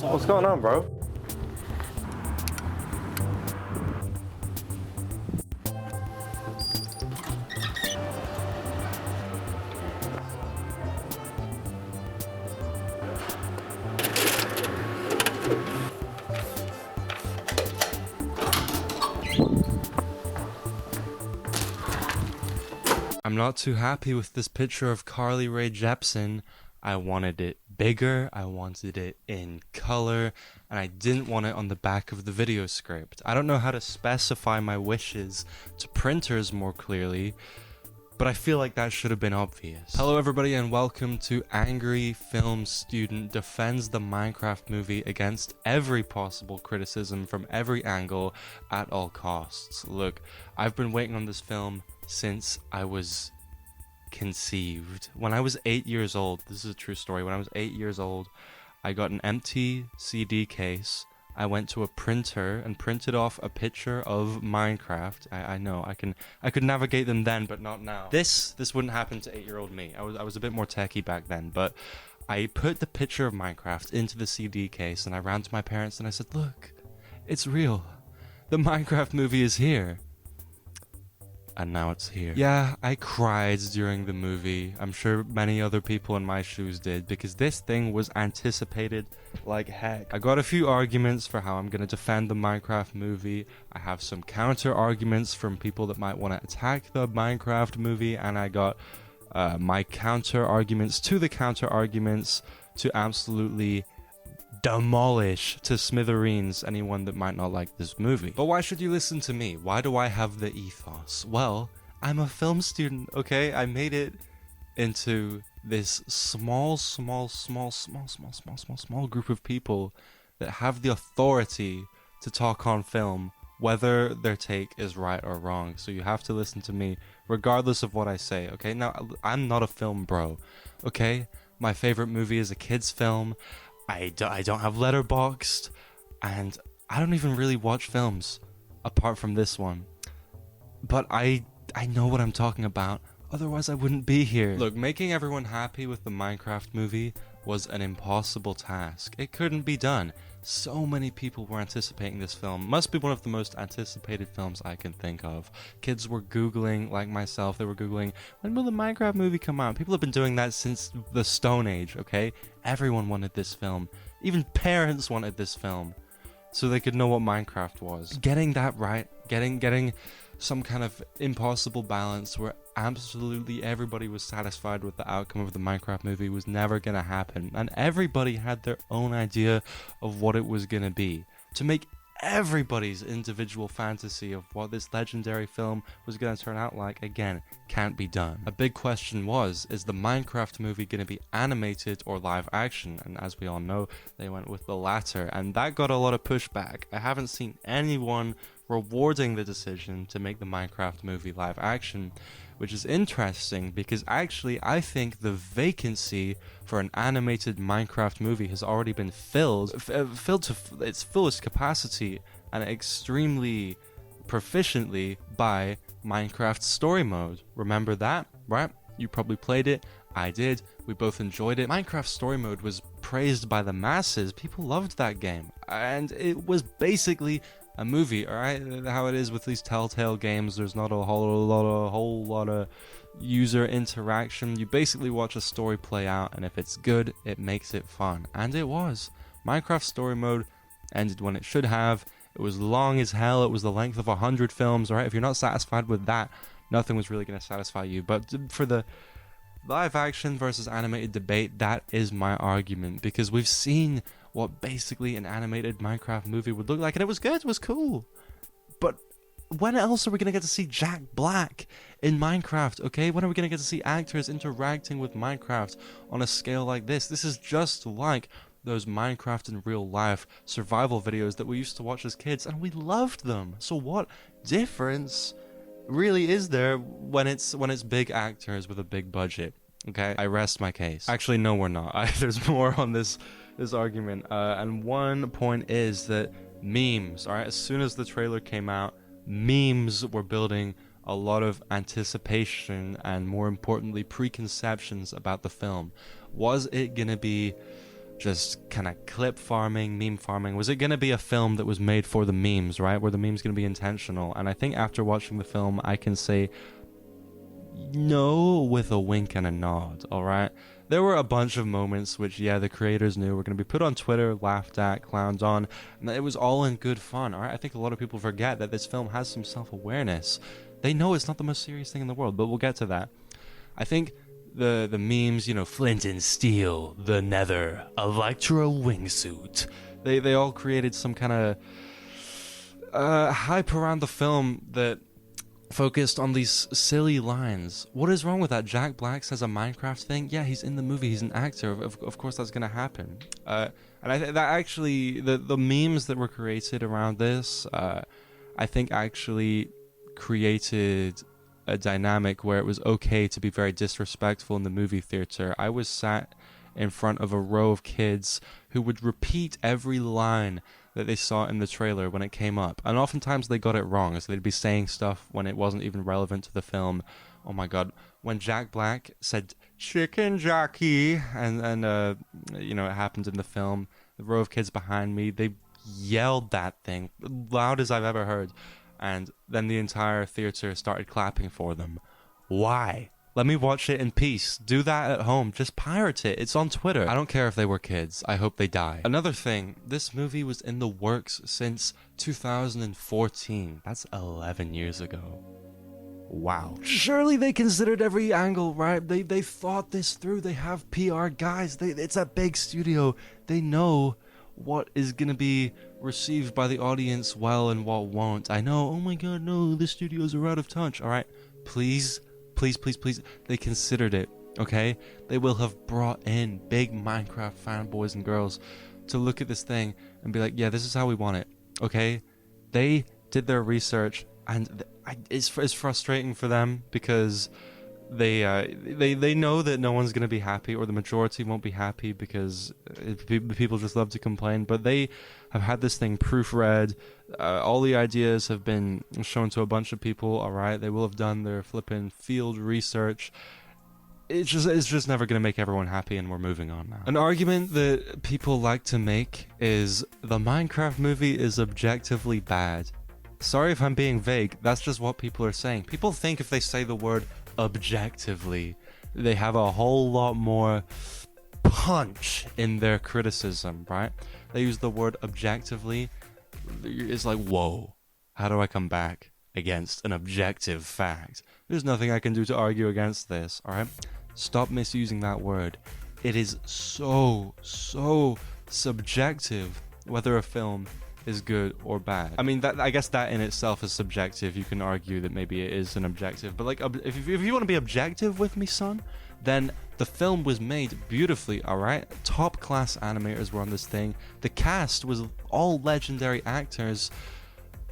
What's going on, bro? I'm not too happy with this picture of Carly Rae Jepsen. I wanted it bigger, I wanted it in color, and I didn't want it on the back of the video script. I don't know how to specify my wishes to printers more clearly, but I feel like that should have been obvious. Hello everybody and welcome to Angry Film Student Defends the Minecraft Movie against every possible criticism from every angle at all costs. Look, I've been waiting on this film since I was conceived. When I was 8 years old, this is a true story, when I was 8 years old, I got an empty CD case. I went to a printer and printed off a picture of Minecraft. I know, I could navigate them then, but not now. This wouldn't happen to 8-year-old me. I was a bit more techie back then, but I put the picture of Minecraft into the CD case and I ran to my parents and I said, "Look, it's real. The Minecraft movie is here." And now it's here. Yeah, I cried during the movie. I'm sure many other people in my shoes did, because this thing was anticipated like heck. I got a few arguments for how I'm gonna defend the Minecraft movie. I have some counter arguments from people that might want to attack the Minecraft movie, and I got my counter arguments to the counter arguments to absolutely demolish to smithereens anyone that might not like this movie. But why should you listen to me? Why do I have the ethos? Well, I'm a film student, okay? I made it into this small group of people that have the authority to talk on film, whether their take is right or wrong. So you have to listen to me regardless of what I say, okay? Now, I'm not a film bro, okay? My favorite movie is a kid's film. I don't have Letterboxd, and I don't even really watch films apart from this one. But I know what I'm talking about, otherwise I wouldn't be here. Look, making everyone happy with the Minecraft movie was an impossible task. It couldn't be done. So many people were anticipating this film. Must be one of the most anticipated films I can think of. Kids were Googling, like myself, they were Googling, when will the Minecraft movie come out? People have been doing that since the Stone Age, okay? Everyone wanted this film. Even parents wanted this film, so they could know what Minecraft was. Getting that right, getting some kind of impossible balance where absolutely everybody was satisfied with the outcome of the Minecraft movie was never gonna happen, and everybody had their own idea of what it was gonna be. To make everybody's individual fantasy of what this legendary film was gonna turn out like, again, can't be done. A big question is the Minecraft movie gonna be animated or live action? And as we all know, they went with the latter, and that got a lot of pushback. I haven't seen anyone rewarding the decision to make the Minecraft movie live action, which is interesting because actually I think the vacancy for an animated Minecraft movie has already been filled to its fullest capacity and extremely proficiently by Minecraft story mode. Remember that, right? You probably played it. I did. We both enjoyed it. Minecraft story mode was praised by the masses. People loved that game, and it was basically a movie, alright? How it is with these Telltale games, there's not a whole lot of user interaction. You basically watch a story play out, and if it's good, it makes it fun. And it was. Minecraft story mode ended when it should have. It was long as hell. It was the length of 100 films, alright? If you're not satisfied with that, nothing was really going to satisfy you. But for the live action versus animated debate, that is my argument, because we've seen what basically an animated Minecraft movie would look like, and it was good, it was cool. But when else are we going to get to see Jack Black in Minecraft, okay? When are we going to get to see actors interacting with Minecraft on a scale like this? This is just like those Minecraft in real life survival videos that we used to watch as kids, and we loved them. So what difference really is there when it's big actors with a big budget? Okay, I rest my case. Actually, no, we're not. There's more on this argument, and one point is that memes, alright, as soon as the trailer came out, memes were building a lot of anticipation and, more importantly, preconceptions about the film. Was it gonna be just kind of clip farming, meme farming? Was it going to be a film that was made for the memes, right? Were the memes going to be intentional? And I think after watching the film, I can say no with a wink and a nod, alright? There were a bunch of moments which, yeah, the creators knew were going to be put on Twitter, laughed at, clowned on, and it was all in good fun, alright? I think a lot of people forget that this film has some self-awareness. They know it's not the most serious thing in the world, but we'll get to that. I think the memes, you know, flint and steel, the nether, Electro wingsuit, they all created some kind of hype around the film that focused on these silly lines. What is wrong with that? Jack Black says a Minecraft thing. Yeah, he's in the movie. He's an actor. Of course, that's gonna happen. And I think that actually the memes that were created around this, I think actually created a dynamic where it was okay to be very disrespectful in the movie theater. I was sat in front of a row of kids who would repeat every line that they saw in the trailer when it came up, and oftentimes they got it wrong, so they'd be saying stuff when it wasn't even relevant to the film. Oh my god, when Jack Black said chicken jockey, and you know, it happened in the film, the row of kids behind me, they yelled that thing loud as I've ever heard, and then the entire theater started clapping for them. Why? Let me watch it in peace. Do that at home. Just pirate it. It's on Twitter. I don't care if they were kids. I hope they die. Another thing, this movie was in the works since 2014. That's 11 years ago. Wow. Surely they considered every angle, right? They thought this through. They have PR guys. It's a big studio. They know what is going to be received by the audience well and what won't. I know, oh my god, no, the studios are out of touch. All right, please, they considered it, okay? They will have brought in big Minecraft fanboys and girls to look at this thing and be like, yeah, this is how we want it, okay? They did their research, and it's frustrating for them because they know that no one's going to be happy, or the majority won't be happy, because people just love to complain, but they have had this thing proofread. All the ideas have been shown to a bunch of people, alright? They will have done their flipping field research. It's just never going to make everyone happy, and we're moving on now. An argument that people like to make is the Minecraft movie is objectively bad. Sorry if I'm being vague, that's just what people are saying. People think if they say the word objectively, they have a whole lot more punch in their criticism, right? They use the word objectively. It's like, whoa, how do I come back against an objective fact? There's nothing I can do to argue against this, alright? Stop misusing that word. It is so subjective whether a film is good or bad. I mean, I guess that in itself is subjective. You can argue that maybe it is an objective, but like, if you want to be objective with me, son, then the film was made beautifully, alright? Top class animators were on this thing. The cast was all legendary actors.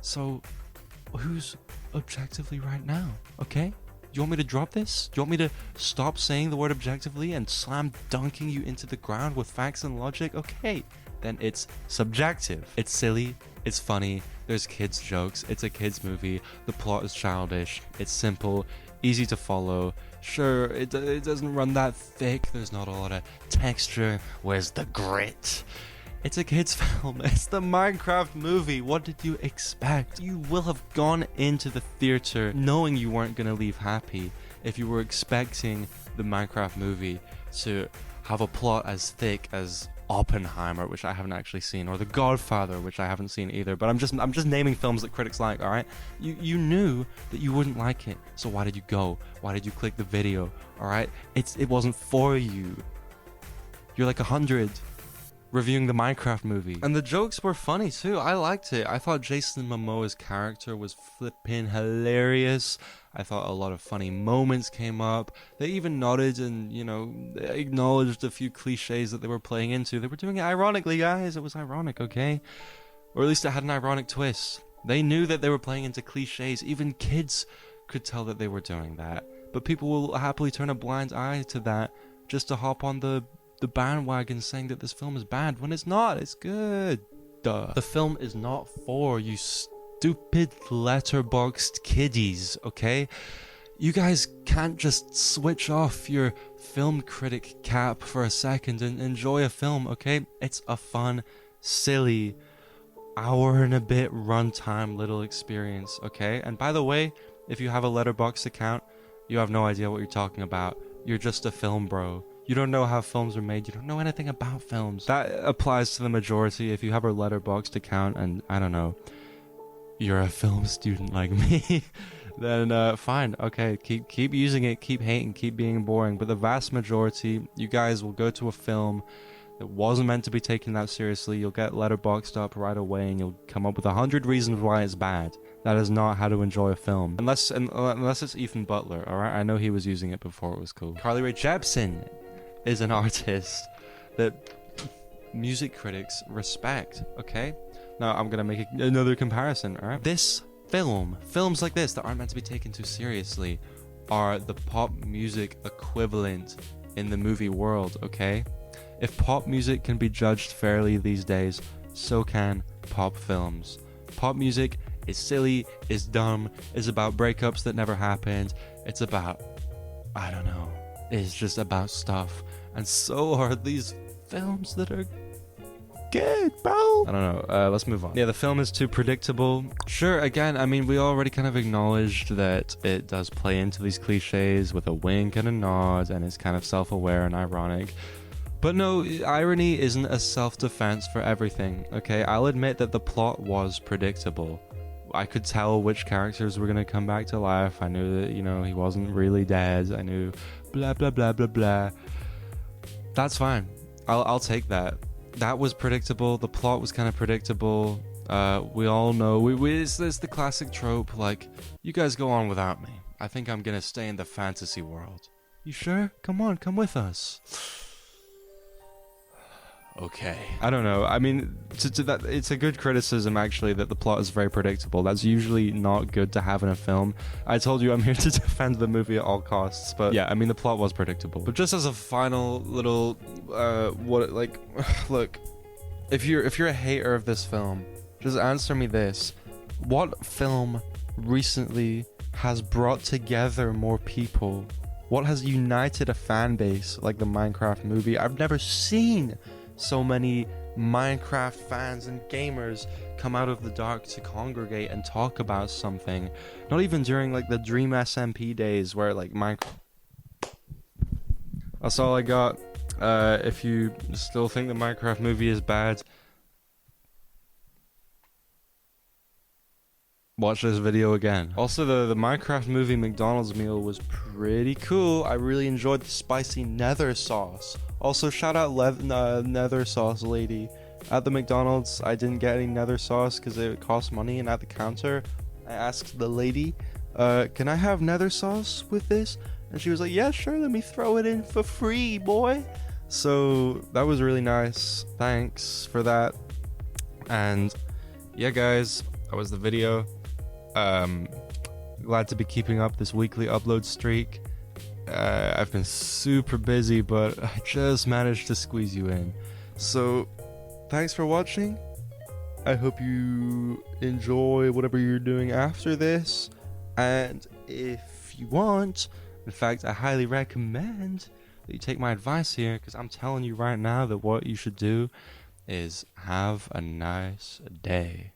So, who's objectively right now, okay? You want me to drop this? Do you want me to stop saying the word objectively and slam dunking you into the ground with facts and logic? Okay, then it's subjective. It's silly, it's funny, there's kids jokes, it's a kids movie, the plot is childish, it's simple, easy to follow. Sure, it doesn't run that thick, there's not a lot of texture, where's the grit? It's a kids film, it's the Minecraft movie, what did you expect? You will have gone into the theater knowing you weren't going to leave happy if you were expecting the Minecraft movie to have a plot as thick as Oppenheimer, which I haven't actually seen, or The Godfather, which I haven't seen either, but I'm just naming films that critics like, alright? You knew that you wouldn't like it, so why did you go? Why did you click the video, alright? It wasn't for you. You're like 100 reviewing the Minecraft movie. And the jokes were funny too. I liked it. I thought Jason Momoa's character was flipping hilarious. I thought a lot of funny moments came up. They even nodded and, you know, acknowledged a few cliches that they were playing into. They were doing it ironically, guys. It was ironic, okay? Or at least it had an ironic twist. They knew that they were playing into cliches. Even kids could tell that they were doing that. But people will happily turn a blind eye to that just to hop on the bandwagon saying that this film is bad when it's not. It's good. Duh. The film is not for you stupid letterboxed kiddies, okay? You guys can't just switch off your film critic cap for a second and enjoy a film, okay? It's a fun, silly, hour and a bit runtime little experience, okay? And by the way, if you have a Letterboxd account, you have no idea what you're talking about. You're just a film bro. You don't know how films are made. You don't know anything about films. That applies to the majority. If you have a Letterboxd account and, I don't know, you're a film student like me, then fine, okay, keep using it, keep hating, keep being boring. But the vast majority, you guys will go to a film that wasn't meant to be taken that seriously. You'll get Letterboxd up right away and you'll come up with 100 reasons why it's bad. That is not how to enjoy a film. Unless it's Ethan Butler, alright? I know he was using it before it was cool. Carly Rae Jepsen is an artist that music critics respect, okay? Now I'm gonna make another comparison, alright? Films like this that aren't meant to be taken too seriously are the pop music equivalent in the movie world, okay? If pop music can be judged fairly these days, so can pop films. Pop music is silly, is dumb, is about breakups that never happened. It's about, I don't know, it's just about stuff. And so are these films that are good, bro. I don't know, let's move on. Yeah, the film is too predictable. Sure, again, I mean, we already kind of acknowledged that it does play into these cliches with a wink and a nod, and it's kind of self-aware and ironic. But no, irony isn't a self-defense for everything, okay? I'll admit that the plot was predictable. I could tell which characters were gonna come back to life. I knew that, you know, he wasn't really dead. I knew blah, blah, blah, blah, blah. That's fine. I'll take that. That was predictable. The plot was kind of predictable. We all know, it's the classic trope, like, you guys go on without me. I think I'm gonna stay in the fantasy world. You sure? Come on, come with us. Okay. I don't know. I mean, that it's a good criticism, actually, that the plot is very predictable. That's usually not good to have in a film. I told you I'm here to defend the movie at all costs, but yeah, I mean, the plot was predictable. But just as a final little, look, if you're a hater of this film, just answer me this. What film recently has brought together more people? What has united a fan base like the Minecraft movie? I've never seen so many Minecraft fans and gamers come out of the dark to congregate and talk about something. Not even during like the Dream SMP days where like Minecraft. That's all I got. If you still think the Minecraft movie is bad, watch this video again. Also, the Minecraft movie McDonald's meal was pretty cool. I really enjoyed the spicy nether sauce. Also, shout out nether sauce lady. At the McDonald's, I didn't get any nether sauce because it cost money, and at the counter, I asked the lady, can I have nether sauce with this? And she was like, yeah, sure, let me throw it in for free, boy. So, that was really nice. Thanks for that. And, yeah, guys, that was the video. Glad to be keeping up this weekly upload streak. I've been super busy, but I just managed to squeeze you in. So, thanks for watching. I hope you enjoy whatever you're doing after this. And if you want, in fact, I highly recommend that you take my advice here, because I'm telling you right now that what you should do is have a nice day.